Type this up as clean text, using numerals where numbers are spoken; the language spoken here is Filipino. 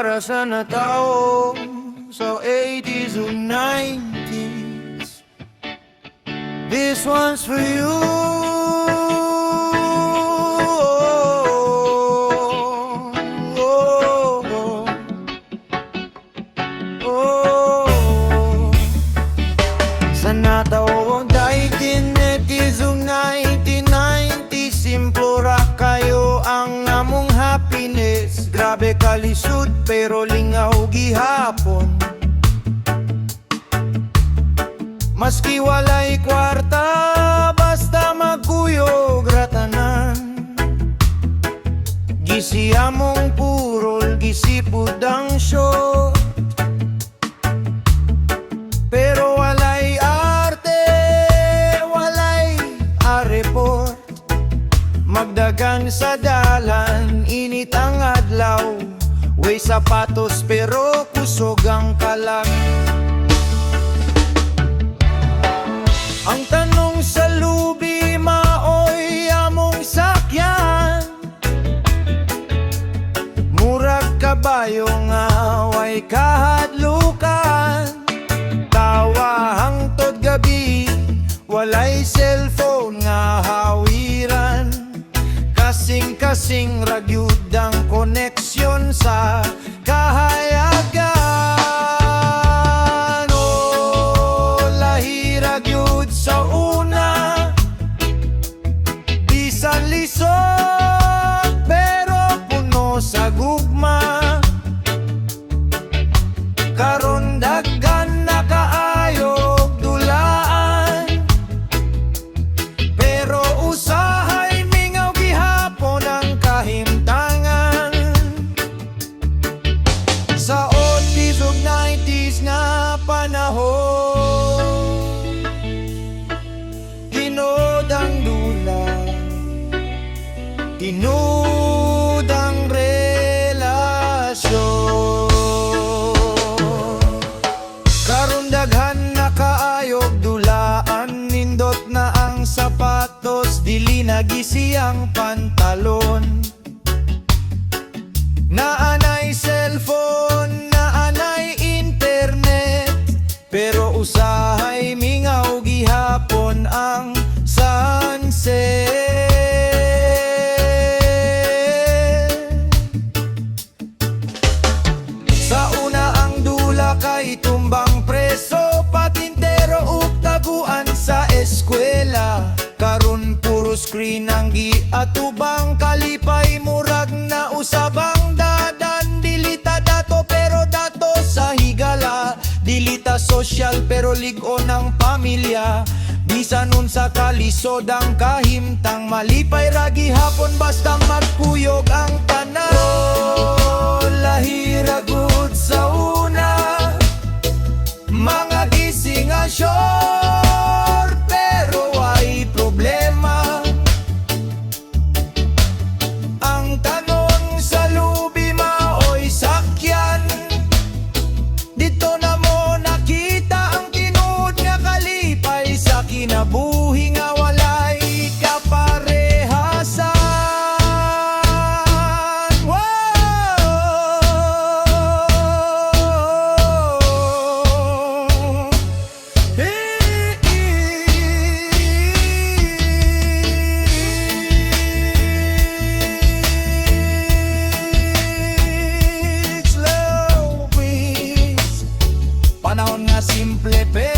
para sa natao sa 80s o 90s. This one's for you. Sa natao 1980s o 1990s, simplora kayo ang among happiness. Grabe kalisod pero lingaw gihapon. Maski walay kwarta, basta magkuyog ratanan. Gisi among purol, gisipud ang show. Pero walay arte, walay areport. Magdagan sa dalan, init ang adlaw. Way sapatos pero kusog ang kalag. Ang tanong sa lubi, maoy among sakyan. Murag kabayo nga way kahadlukan. Tawa hangtod gabi, walay cellphone nga hawiran. Kasing-kasing ragyud ang koneksyon sa kahayagan. Oh, lahi ragyud sa una, bisan lisod pero puno sa gugma. Karon daghan na kaayog dulaan, pero usahay mingaw gihapon ang kahimtangan. Sa 80s ug 90s nga panahon, tinod ang dula, tinod ang relasyon. Karon daghan na kaayog dulaan, nindot na ang sapatos, dili na gisi ang pantalon. Naanay cellphone, naanay internet, pero usahay mingaw gihapon ang sunset. Sa una ang dula kay tumbang preso, patintero ug taguan sa eskwela. Karon puro screen ang giatubang, kalipay murag na usabang dadan. Dilita dato pero dato sa higala, dilita social pero ligon ang pamilya. Bisan unsa kalisod ang kahimtang, malipay ra gihapon basta magkuyog ang tanan. Oh, lahi ra gud sa una, mga gising nga short pero ay problema. Ang tanong sa lubi, maoy sakyan. Dito na mo nakita ang tinud nga kalipay sa kinabuhi nga walay kaparehasan. Panahon nga simple pero